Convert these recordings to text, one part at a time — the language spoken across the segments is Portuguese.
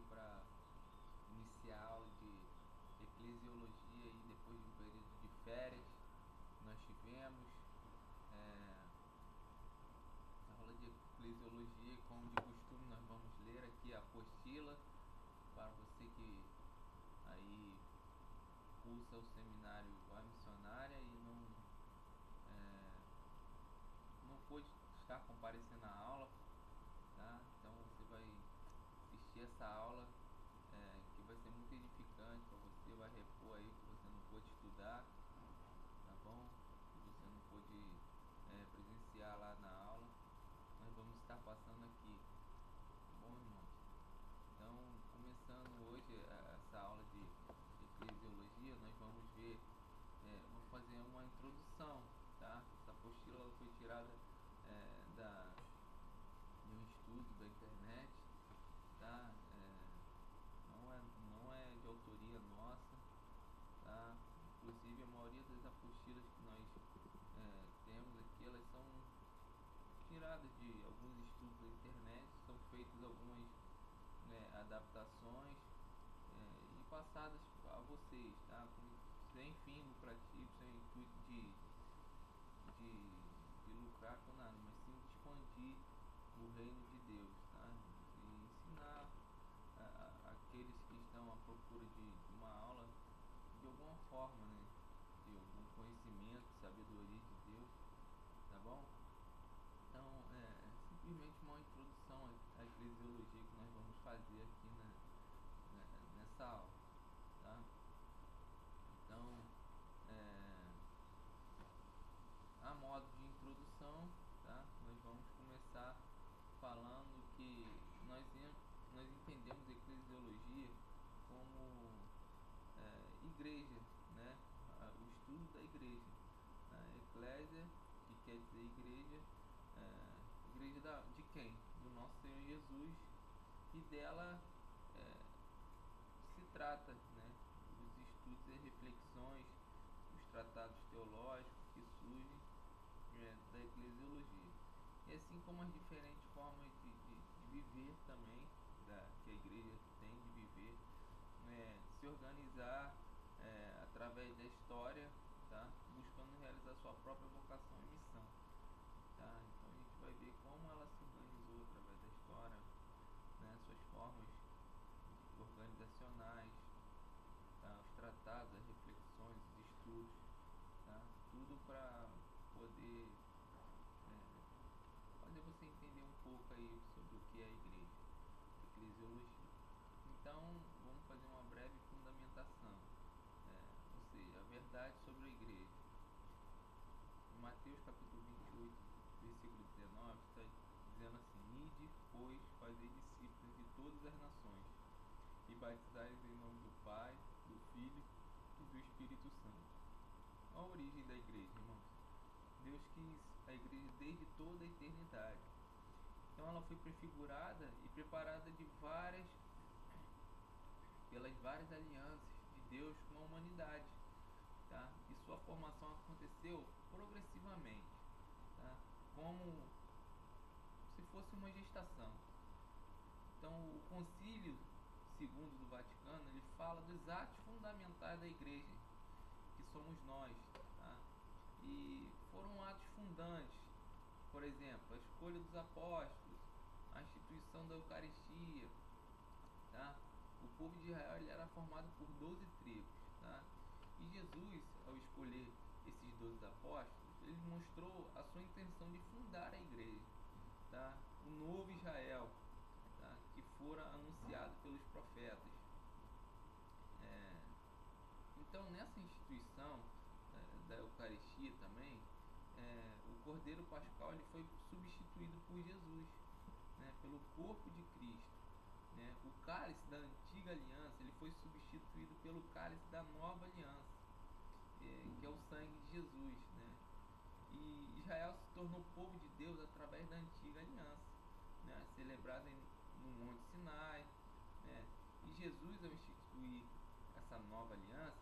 aqui para iniciar a aula de eclesiologia e depois de um período de férias nós tivemos essa aula de eclesiologia e, como de costume, nós vamos ler aqui a apostila para você que aí cursa o seminário A Missionária e não pôde estar comparecendo à aula, tá? Então você vai assistir essa aula que vai ser muito edificante para você, vai repor aí que você não pôde estudar, tá bom? Que você não pôde presenciar lá na aula. Nós vamos estar passando aqui, tá bom, irmãos? Então, começando hoje essa aula de eclesiologia, nós vamos ver, vou fazer uma introdução, tá? Essa apostila foi tirada de um estudo da internet, tá? Não é de autoria nossa, tá? Inclusive a maioria das apostilas que nós temos aqui, elas são tiradas de alguns estudos da internet, são feitas algumas adaptações e passadas a vocês, tá? Sem fim lucrativo, sem intuito de lucrar com nada, mas sim de expandir o reino de Deus, tá? E ensinar aqueles que estão à procura de uma aula de alguma forma, né? De algum conhecimento, sabedoria de Deus, tá bom? Então, simplesmente uma introdução à eclesiologia que nós vamos fazer aqui nessa aula, tá? Então, a modo de introdução, tá? Nós vamos começar falando que nós entendemos a eclesiologia como igreja, né? O estudo da igreja. A eclésia, que quer dizer igreja, igreja de quem? Do nosso Senhor Jesus, e dela se trata, né? Os estudos e reflexões, os tratados teológicos que surgem da eclesiologia. E assim como as diferentes formas de viver também, que a igreja tem de viver, se organizar através da história, tá? Buscando realizar sua própria vocação e missão. Tá? Então a gente vai ver como ela se organizou através da história, né? Suas formas organizacionais, tá? Os tratados, as reflexões, os estudos, tá? Tudo para poder fazer você entender um pouco aí sobre o que é a igreja, a eclesiologia. Então, vamos fazer uma breve fundamentação, ou seja, a verdade sobre a igreja. Em Mateus capítulo 28, versículo 19, está dizendo assim: Ide, pois, fazei discípulos de todas as nações, e batizai-os em nome do Pai, do Filho e do Espírito Santo. A origem da igreja, irmãos. Deus quis a igreja desde toda a eternidade. Então ela foi prefigurada e preparada pelas várias alianças de Deus com a humanidade, tá? E sua formação aconteceu progressivamente, tá? Como se fosse uma gestação. Então o Concílio segundo do Vaticano, ele fala dos atos fundamentais da igreja, que somos nós, tá? E foram atos fundantes, por exemplo, a escolha dos apóstolos, a instituição da Eucaristia, tá? O povo de Israel ele era formado por 12 tribos, tá? E Jesus, ao escolher esses 12 apóstolos, ele mostrou a sua intenção de fundar a igreja, tá? O novo Israel, tá? Que fora anunciado pelos profetas. Então, nessa instituição da Eucaristia também, o Cordeiro Pascal ele foi substituído por Jesus, né? Pelo corpo de Cristo. Né? O cálice da antiga aliança ele foi substituído pelo cálice da nova aliança, que é o sangue de Jesus, né? E Israel se tornou povo de Deus através da antiga aliança, né? Celebrada no Monte Sinai, né? E Jesus, ao instituir essa nova aliança,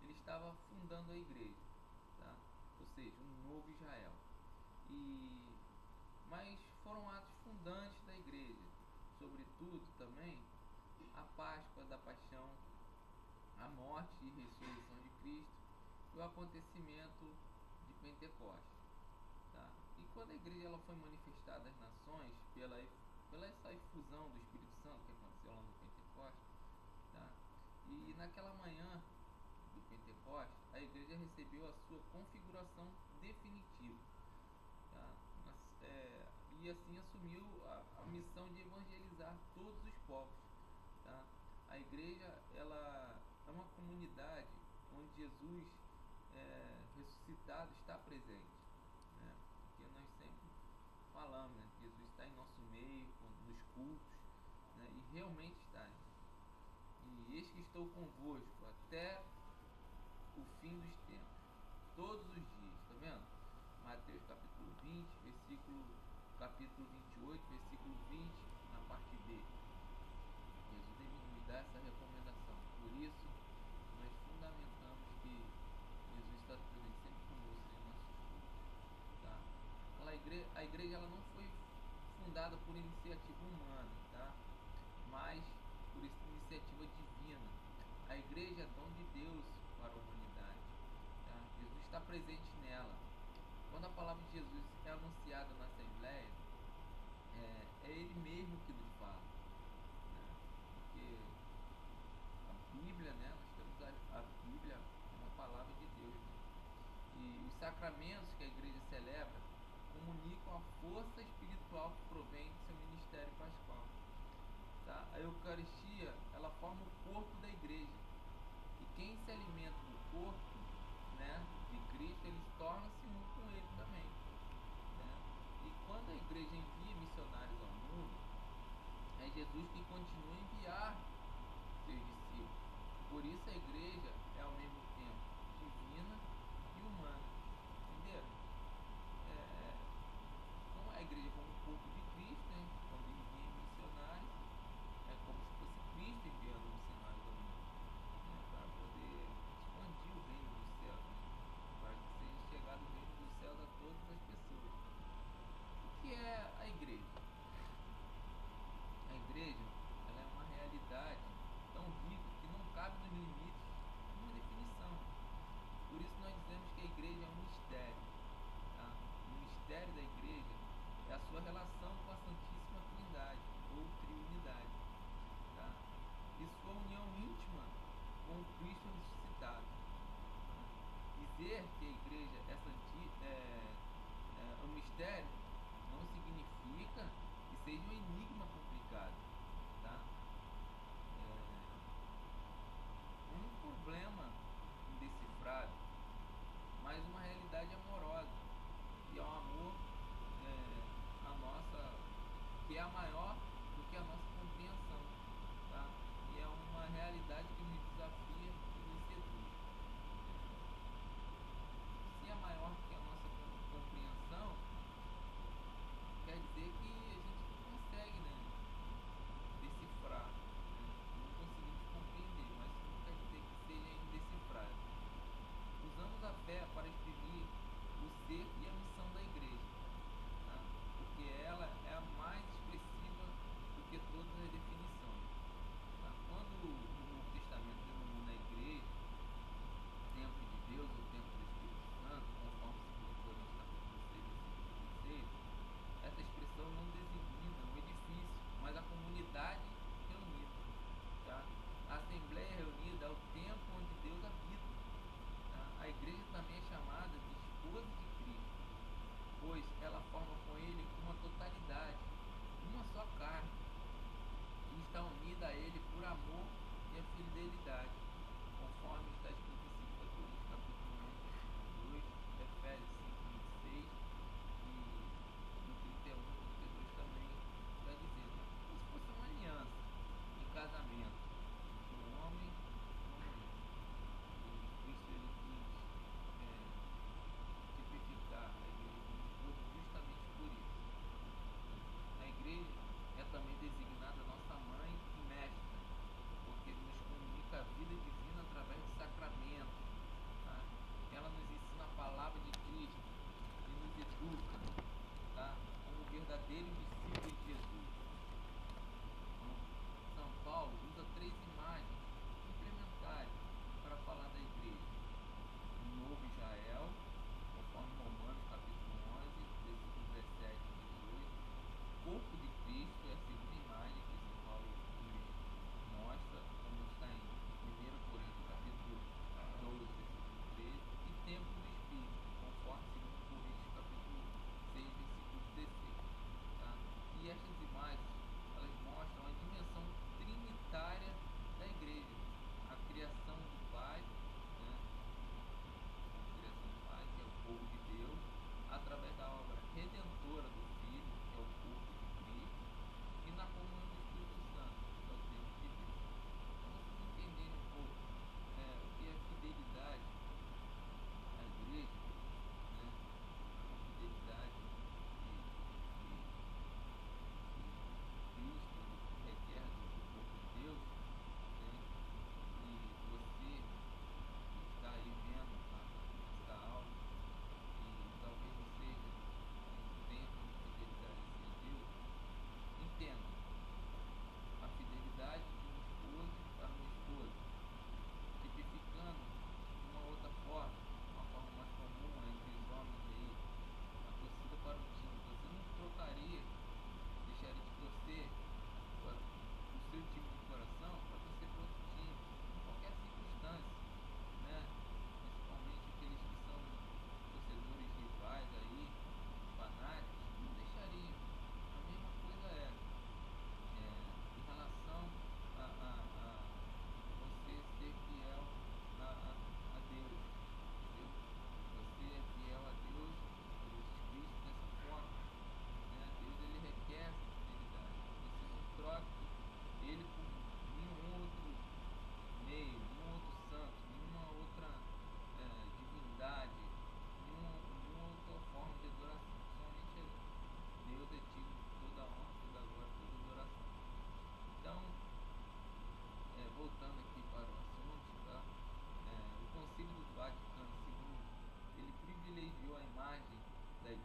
ele estava fundando a igreja, tá? Ou seja, um novo Israel. Mas foram atos fundantes da igreja, sobretudo também a Páscoa da Paixão, a morte e ressurreição de Cristo e o acontecimento de Pentecostes. Tá? E quando a igreja ela foi manifestada às nações pela essa efusão do Espírito Santo que aconteceu lá no Pentecostes, tá? E naquela manhã do Pentecostes, a igreja recebeu a sua configuração definitiva, tá? E assim assumiu a missão de evangelizar todos os povos, tá? A igreja ela é uma comunidade onde Jesus ressuscitado está presente, né? Porque nós sempre falamos, né? Jesus está em nosso meio, nos cultos, né? E realmente está. E eis que estou convosco até o fim dos tempos, todos os dias, tá vendo? Mateus capítulo 20, capítulo 28, versículo 20, na parte B. Jesus nos dá essa recomendação. Por isso, nós fundamentamos que Jesus está presente sempre conosco em nossos cultos, tá? A igreja ela não foi fundada por iniciativa humana, tá? Mas por iniciativa divina. A igreja é dom de Deus para a humanidade, tá? Jesus está presente nela. Quando a palavra de Jesus é anunciada na Assembleia, é Ele mesmo que nos fala, né? Porque a Bíblia, né? Nós temos a Bíblia, é uma palavra de Deus, né? E os sacramentos que a igreja celebra comunicam a força espiritual que provém do seu ministério pascal, tá? A Eucaristia, ela forma o corpo da igreja. E quem se alimenta do corpo, né, de Cristo, ele torna-se um com ele também, né? E quando a igreja envia missionários ao mundo, é Jesus que continua a enviar seus discípulos. Por isso a igreja é ao mesmo tempo divina e humana. Entenderam? Como a igreja como o corpo de Cristo, né? Quando envia missionários, é como se fosse Cristo enviando missionários ao mundo, né? Para poder expandir o reino dos céus, né? Para que seja chegado o reino dos céus a todas as pessoas. O que é a igreja? A igreja, ela é uma realidade tão rica que não cabe nos limites de uma definição. Por isso nós dizemos que a igreja é um mistério, tá? O mistério da igreja é a sua relação com a Santíssima Trindade ou Triunidade, tá? E sua união íntima com o Cristo ressuscitado. Dizer que a igreja é um mistério não significa que seja um enigma complicado, tá? Um problema indecifrável, mas uma realidade amorosa, e é um amor a nossa, que é maior do que a nossa compreensão, tá? E é uma realidade que nos desafia e nos seduz. Se é maior que a nossa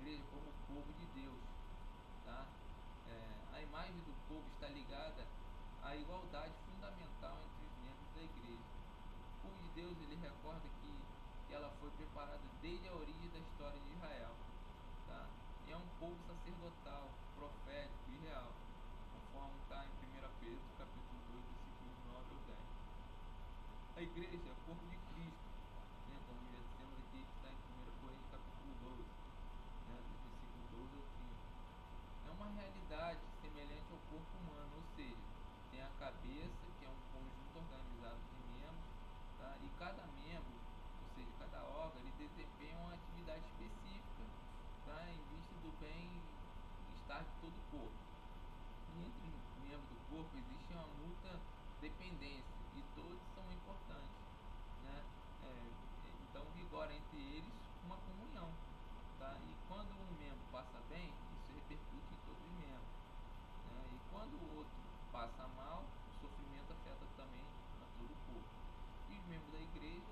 igreja como o povo de Deus, tá? A imagem do povo está ligada à igualdade fundamental entre os membros da igreja. O povo de Deus, ele recorda que ela foi preparada desde a origem da história de Israel, tá? E é um povo sacerdotal, profético e real, conforme está em 1 Pedro, capítulo 2, versículos 9 ao 10. A igreja é o corpo de Cristo, né? Como já dissemos aqui, que está em 1 Coríntios, capítulo 12, né? Do versículo 12 ao 30. É uma realidade semelhante ao corpo humano, ou seja, tem a cabeça, que é um conjunto organizado de membros, tá? E cada membro, ou seja, cada órgão, ele desempenha uma atividade específica, tá? Em vista do bem-estar de todo o corpo. E entre os membros do corpo existe uma mútua dependência e todos são importantes, né? Então vigora entre eles uma comunhão, tá? E quando um membro passa bem, isso repercute em todos os membros, né? E quando o outro passa mal, o sofrimento afeta também a todo o corpo. E os membros da igreja,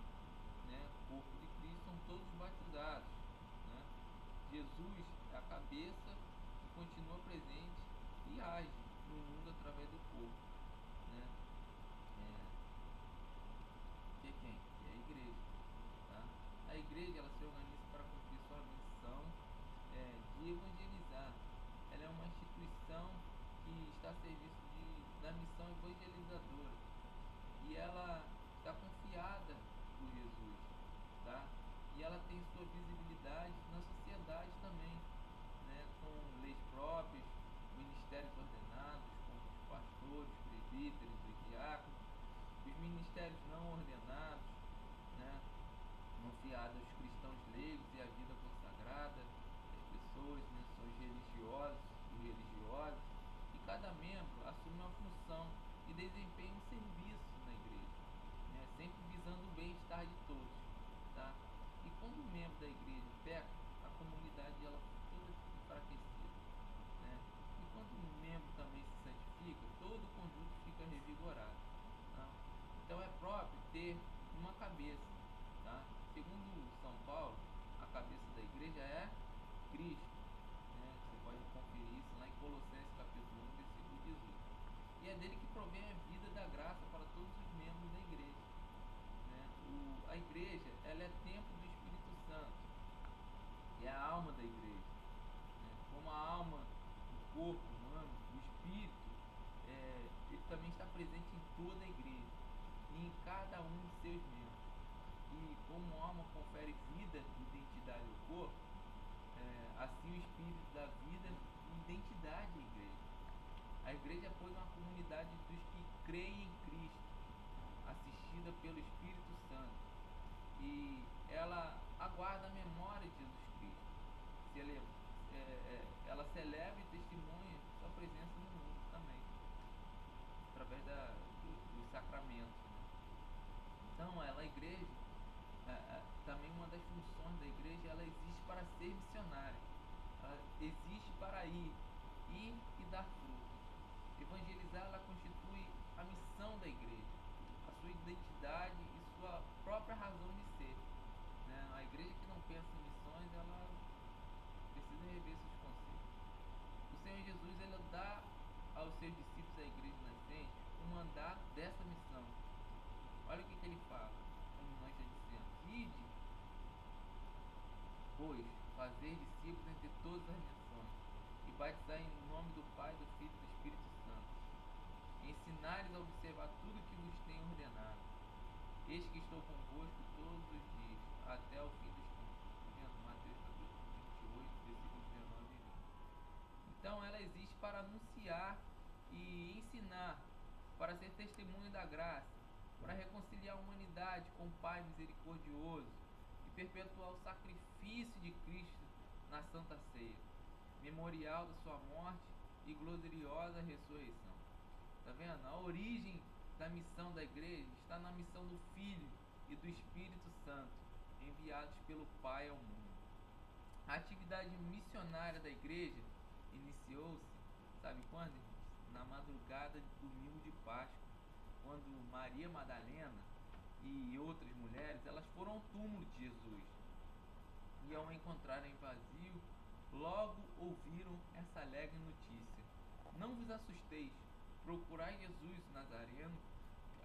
né, corpo de Cristo, são todos batizados, né? Jesus é a cabeça que continua presente e age no mundo através do corpo, né? Que é quem? Que é a igreja, tá? A igreja, ela se organiza para cumprir sua missão de evangelizar. Ela é uma instituição que está a serviço da missão evangelizadora e ela está confiada por Jesus, tá? E ela tem sua visibilidade na sociedade também, né? Com leis próprias, ministérios ordenados, como os pastores, presbíteros e diáconos, os ministérios não ordenados, né? Confiados aos cristãos leigos e à vida consagrada, as pessoas, né? São os religiosos e religiosos, e cada membro assume uma função e desempenha um serviço na igreja, né? Sempre visando o bem-estar de todos, tá? E quando o membro da igreja peca, a comunidade ela toda fica enfraquecida, né? E quando o membro também se santifica, todo o conjunto fica revigorado, tá? Então é próprio ter uma cabeça, tá? Segundo São Paulo, a cabeça da igreja é Cristo, né? Você pode conferir isso lá em Colossenses capítulo 1, versículo 18. E é dele que provém a vida da graça para todos os membros da igreja, né? A igreja, ela é templo do Espírito Santo, que é a alma da igreja, né? Como a alma, o corpo humano, o espírito, ele também está presente em toda a igreja e em cada um de seus membros. E como a alma confere vida e identidade ao corpo, assim o espírito dá vida e identidade à igreja. A igreja pois é uma comunidade dos que creem em Cristo, assistida pelo Espírito Santo, e ela aguarda a memória de Jesus Cristo. Ela celebra e testemunha sua presença no mundo também, através dos sacramentos, né? Então, a igreja, também uma das funções da igreja, ela existe para ser missionária. Ela existe para ir e dar fruto. Evangelizar, ela constitui a missão da igreja, a sua identidade e sua própria razão de ser, né? A igreja que não pensa em missões, ela precisa rever seus conceitos. O Senhor Jesus, ele dá aos seus discípulos, a igreja nascente, o mandato dessa missão. Olha o que ele fala, como nós já dissemos: ide, pois, fazer discípulos entre todas as nações, e batizar em nome do Pai, do Filho e do Espírito Santo, e ensinar-lhes a observar tudo o que vos tenho ordenado. Eis que estou convosco todos os dias, até o fim dos tempos. Mateus capítulo 28, versículos 19 e 20. Então ela existe para anunciar e ensinar, para ser testemunho da graça, para reconciliar a humanidade com o Pai misericordioso e perpetuar o sacrifício de Cristo na Santa Ceia, memorial da sua morte e gloriosa ressurreição. Tá vendo? A origem da missão da igreja está na missão do Filho e do Espírito Santo, enviados pelo Pai ao mundo. A atividade missionária da igreja iniciou-se, sabe quando? Na madrugada do domingo de Páscoa, quando Maria Madalena e outras mulheres, elas foram ao túmulo de Jesus, e ao encontrarem vazio, logo ouviram essa alegre notícia. Não vos assusteis, procurai Jesus Nazareno,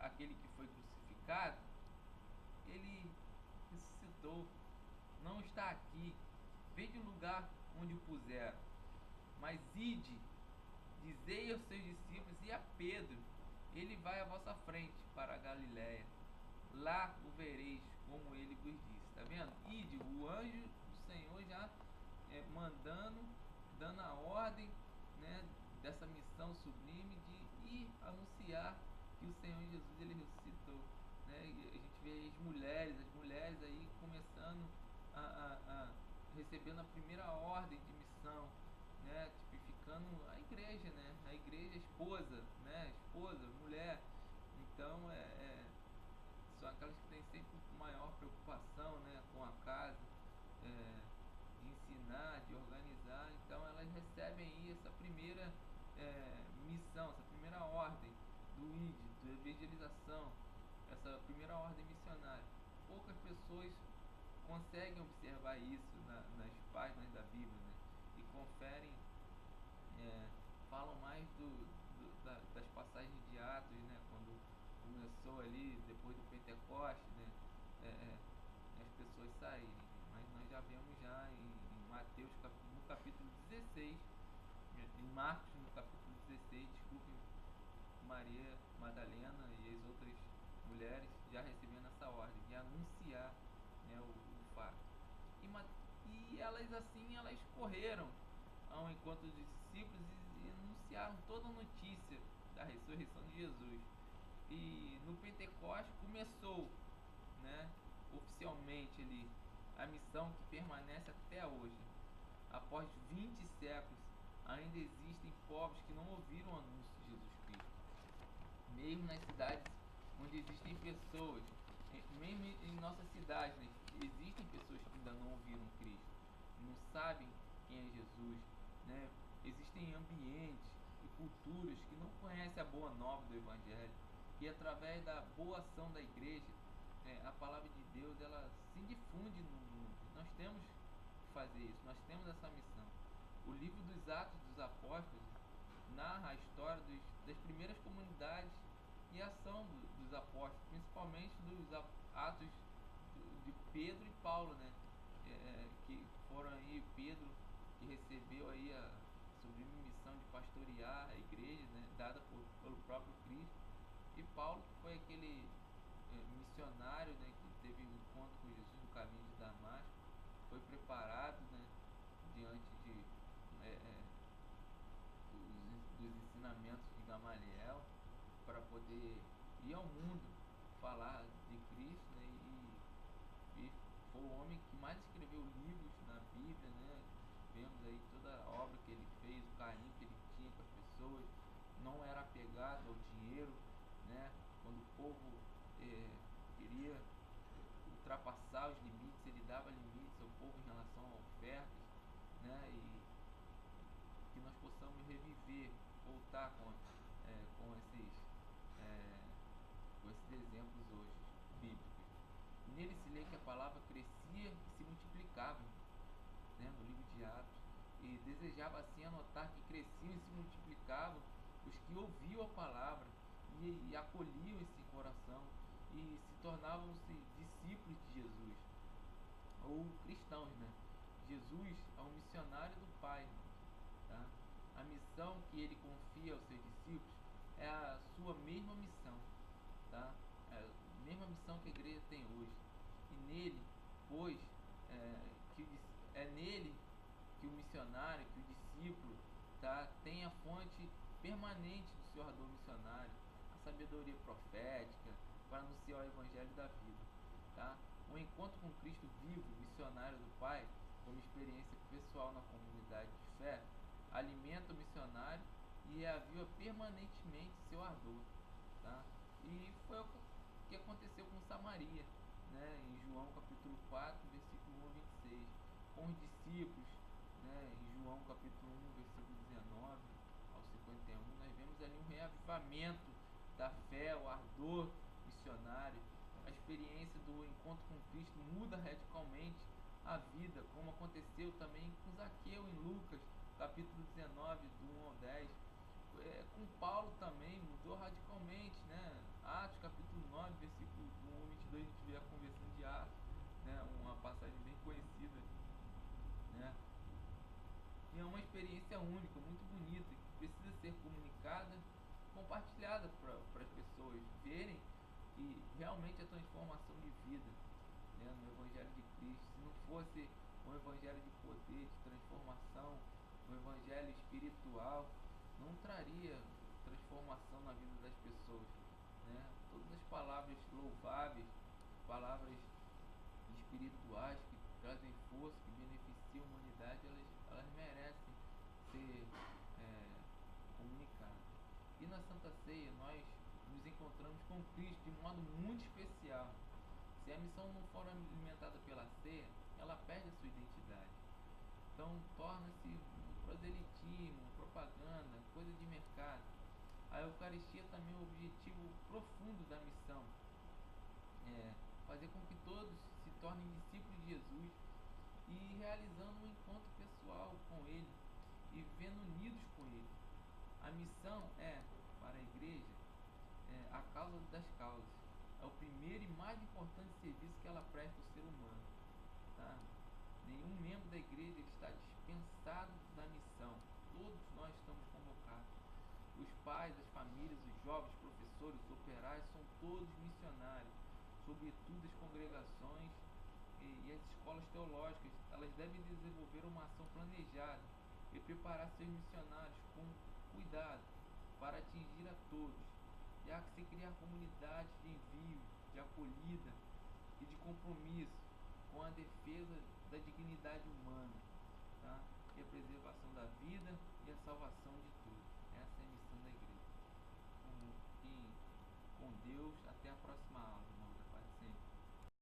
aquele que foi crucificado. Ele ressuscitou, não está aqui. Vede o lugar onde o puseram. Mas ide, dizei aos seus discípulos e a Pedro: ele vai à vossa frente para a Galiléia. Lá o vereis, como ele vos disse. Está vendo? Ide, o anjo do Senhor já mandando, dando a ordem, né, dessa missão sublime de ir anunciar que o Senhor Jesus ele ressuscitou, né? E a gente vê as mulheres aí começando a recebendo a primeira ordem de missão, né? Tipificando a igreja, né? A igreja, a esposa, né? Esposa, mulher. Então são aquelas que têm sempre maior preocupação, né? Com a casa, é, de ensinar, de organizar. Então elas recebem aí essa primeira missão, essa primeira ordem do ID, da evangelização, essa primeira ordem missionária. Poucas pessoas conseguem observar isso nas páginas da Bíblia, né? E conferem, falam mais das passagens de Atos, né? Quando começou ali, depois do Pentecoste, né? As pessoas saírem. Mas nós já vemos já em Mateus no capítulo 16, em Marcos no capítulo 16, desculpe, Maria Madalena e as outras mulheres já recebendo essa ordem de anunciar, né, o fato. E elas assim, elas correram ao encontro dos discípulos e anunciaram toda a notícia da ressurreição de Jesus. E no Pentecostes começou, né, oficialmente ali a missão que permanece até hoje. Após 20 séculos, ainda existem povos que não ouviram o anúncio de Jesus Cristo. Mesmo nas cidades onde existem pessoas, mesmo em nossa cidade, né, existem pessoas que ainda não ouviram Cristo, não sabem quem é Jesus, né? Existem ambientes e culturas que não conhecem a boa nova do Evangelho, e através da boa ação da igreja, a palavra de Deus ela se difunde no mundo. Nós temos que fazer isso, nós temos essa missão. O livro dos Atos dos Apóstolos narra a história das primeiras comunidades e a ação dos apóstolos, principalmente dos atos de Pedro e Paulo, né? Que foram aí Pedro que recebeu aí a sublime missão de pastorear a igreja, né? Dada pelo próprio Cristo, e Paulo que foi aquele missionário, né? Que teve um encontro com Jesus no caminho de Damasco, foi preparado, né? Diante de dos ensinamentos de Gamaliel para poder ir ao mundo falar de Cristo, né? E foi o homem que mais escreveu livros na Bíblia, né? Vemos aí toda a obra que ele fez, o carinho que ele tinha com as pessoas, não era apegado ao dinheiro, né? Quando o povo queria ultrapassar os limites, ele dava limites ao povo em relação a ofertas, né? E que nós possamos reviver, voltar é, com esses exemplos hoje bíblicos. Nele se lê que a palavra crescia e se multiplicava, né, no livro de Atos, e desejava assim anotar que cresciam e se multiplicavam os que ouviam a palavra e acolhiam esse coração e se tornavam-se discípulos de Jesus, ou cristãos, né? Jesus é um missionário do Pai, tá? A missão que ele confia aos seus discípulos é a sua mesma missão, tá? É a mesma missão que a igreja tem hoje. E nele, pois, é nele que o missionário, que o discípulo, tá, tem a fonte permanente do seu ardor missionário, a sabedoria profética para anunciar o evangelho da vida, tá? O encontro com Cristo vivo, missionário do Pai, como experiência pessoal na comunidade de fé, alimenta o missionário e reaviva permanentemente seu ardor, tá? E foi o que aconteceu com Samaria, né? Em João capítulo 4, versículo 1 a 26, com os discípulos, né? Em João capítulo 1, versículo 19 ao 51, nós vemos ali um reavivamento da fé, o ardor missionário. A experiência do encontro com Cristo muda radicalmente a vida, como aconteceu também com Zaqueu em capítulo 19, do 1 ao 10. Com Paulo também mudou radicalmente, né? Atos capítulo 9, versículo 1 ao 22, a gente vê a conversão de Atos, né? Uma passagem bem conhecida, né? E é uma experiência única, muito bonita, que precisa ser comunicada, compartilhada para as pessoas verem que realmente a transformação de vida, né, no Evangelho de Cristo, se não fosse um Evangelho de poder, de transformação, um Evangelho espiritual, não traria transformação na vida das pessoas, né? Todas as palavras louváveis, palavras espirituais que trazem força, que beneficiam a humanidade, elas merecem ser comunicadas. E na Santa Ceia nós nos encontramos com Cristo de modo muito especial. Se a missão não for alimentada pela ceia, ela perde a sua identidade. Então torna-se um proselitismo, propaganda, coisa de mercado. A Eucaristia também é o objetivo profundo da missão, fazer com que todos se tornem discípulos de Jesus e realizando um encontro pessoal com Ele e vivendo unidos com Ele. A missão para a igreja, a causa das causas. É o primeiro e mais importante serviço que ela presta ao ser humano. Tá? Nenhum membro da igreja está dispensado da missão. Todos nós estamos convocados. Os pais, as famílias, os jovens, os professores, os operários são todos missionários. Sobretudo as congregações e as escolas teológicas, elas devem desenvolver uma ação planejada e preparar seus missionários com cuidado para atingir a todos. E há que se criar comunidades de envio, de acolhida e de compromisso com a defesa da dignidade humana, tá? E a preservação da vida e a salvação de todos. Essa é a missão da igreja. Fiquem com Deus. Até a próxima aula, irmão.